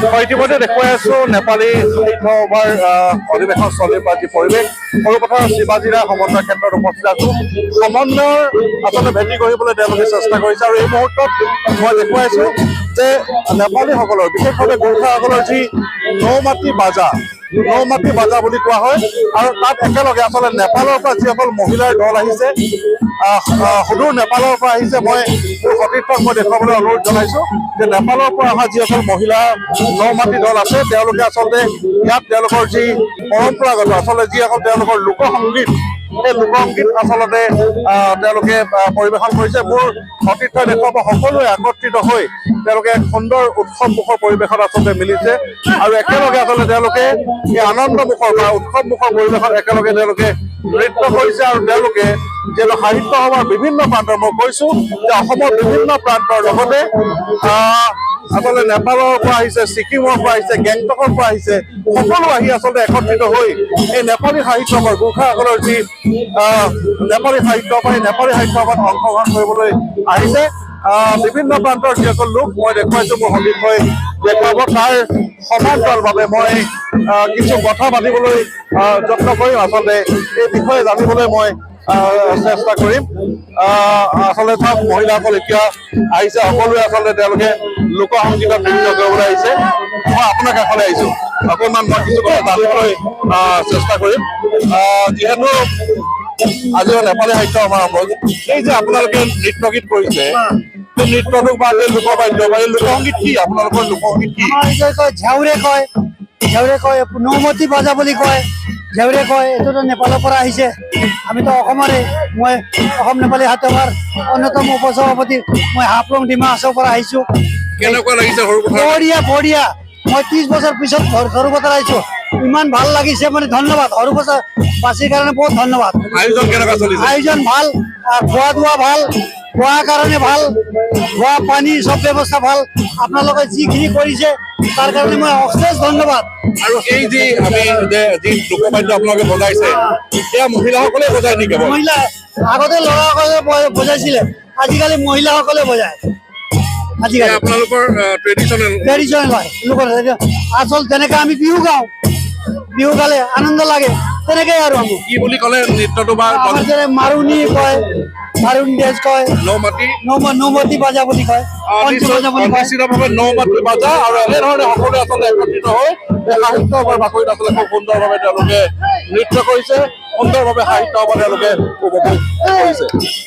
ইতিমধ্যে দেখুৱাই আছো নেপালী সাহিত্য সভাৰ অধিৱেশন চলিৰ যি পৰিৱেশ সৰুপথাৰ শিৱাজীৰা সমন্বয় ক্ষেত্ৰত উপস্থিত আছো। সমন্বয়ৰ আচলতে ভেটি কৰিবলৈ তেওঁলোকে চেষ্টা কৰিছে আৰু এই মুহূৰ্তত মই দেখুৱাইছো যে নেপালীসকলৰ বিশেষভাৱে গোৰ্খাসকলৰ যি নৌমাটি বাজা বুলি কোৱা হয় আৰু তাত একেলগে আচলতে নেপালৰ পৰা যিসকল মহিলাৰ দল আহিছে সুদূৰ নেপালৰ পৰা আহিছে মই মোৰ সতীৰ্থক মই দেখুৱাবলৈ অনুৰোধ জনাইছো যে নেপালৰ পৰা অহা যিসকল মহিলা নৌমাটি দল আছে তেওঁলোকে আচলতে ইয়াত তেওঁলোকৰ যি পৰম্পৰাগত আচলতে যিসকল তেওঁলোকৰ লোকসংগীত এই লোকসংগীত আচলতে তেওঁলোকে পৰিৱেশন কৰিছে। মোৰ সতীৰ্থই দেখুৱাব সকলোৱে একত্ৰিত হৈ তেওঁলোকে এক সুন্দৰ উৎসৱমুখৰ পৰিৱেশত আচলতে মিলিছে আৰু একেলগে আচলতে তেওঁলোকে এই আনন্দমুখৰ বা উৎসৱমুখৰ পৰিৱেশত একেলগে তেওঁলোকে নৃত্য কৰিছে আৰু তেওঁলোকে যিহেতু সাহিত্য সভাৰ বিভিন্ন প্ৰান্তৰ মই কৈছো যে অসমৰ বিভিন্ন প্ৰান্তৰ লগতে আচলতে নেপালৰ পৰা আহিছে, ছিকিমৰ পৰা আহিছে, গেংটকৰ পৰা আহিছে, সকলো আহি আচলতে একত্ৰিত হৈ এই নেপালী সাহিত্য সভাৰ গোৰ্খাসকলৰ যি নেপালী সাহিত্য সভা এই নেপালী সাহিত্য সভাত অংশগ্ৰহণ কৰিবলৈ আহিছে। বিভিন্ন প্ৰান্তৰ যিসকল লোক মই দেখুৱাইছো মোৰ সতীৰ্থই দেখুৱাব তাৰ সমান্তৰালভাৱে মই কিছু কথা পাতিবলৈ যত্ন কৰিম। আচলতে এই বিষয়ে জানিবলৈ মই চেষ্টা কৰিম। আচলতে ধৰক মহিলাসকল এতিয়া আহিছে, সকলোৱে আচলতে তেওঁলোকে লোকসংগীতত নৃত্য কৰিবলৈ আহিছে। মই আপোনাৰ কাষলৈ আহিছো, অকণমান মই কিছু কথা জানিবলৈ চেষ্টা কৰিম। যিহেতু আজি নেপালী সাহিত্য সভা আৰম্ভ হৈছে, এই যে আপোনালোকে নৃত্য গীত কৰিছে সেই নৃত্যটোক বা লোকবাদ্য বা এই লোকসংগীত কি আপোনালোকৰ লোকসংগীত কি? ঝেউৰে কয় নৌমতি বাজা বুলি কয়, ঝেউৰে কয়। এইটোতো নেপালৰ পৰা আহিছে, আমিতো অসমৰে। মই অসম নেপালী সাহিত্য সভাৰ অন্যতম উপসভাপতি মই হাফলং ডিমা হাছাওৰ পৰা আহিছো। কেনেকুৱা লাগিছে সৰুপথাৰ? বঢ়িয়া। মই 30 বছৰ পিছত সৰুপথাৰ আহিছো, ইমান ভাল লাগিছে। মানে ধন্যবাদ সৰুপথাৰ বাসীৰ কাৰণে, বহুত ধন্যবাদ। আয়োজন কেনেকুৱা চলিছে? আয়োজন ভাল, খোৱা দোৱা ভাল, খোৱাৰ কাৰণে ভাল, খোৱা পানী চব ব্যৱস্থা ভাল। আপোনালোকে যিখিনি কৰিছে তাৰ কাৰণে মই অশেষ ধন্যবাদ। আৰু এই যি আমি যি লোকবাদ্য আপোনালোকে বজাইছে এয়া মহিলাসকলে বজায় নেকি? মহিলা আগতে ল'ৰাসকলে বজাইছিলে, আজিকালি মহিলাসকলে বজায়। আজিকালি আপোনালোকৰ ট্ৰেডিশ্যনেল হয় লোকৰ আচল। যেনেকে আমি বিহু গাওঁ, বিহু গালে আনন্দ লাগে, তেনেকেই আৰু আমি কি বুলি ক'লে নৃত্যটো বা মাৰুণী কয়, মাৰুণী ডেজ কয়, নৌমতি বাজা বুলি কয়, নিশ্চিতভাৱে নৌমাটি বাজা আৰু এনেধৰণে সকলোৱে আচলতে একত্ৰিত হৈ সাহিত্য সভাৰ বাকৰিত আচলতে খুব সুন্দৰভাৱে তেওঁলোকে নৃত্য কৰিছে, সুন্দৰভাৱে সাহিত্য সভা তেওঁলোকে উপভোগ কৰিছে।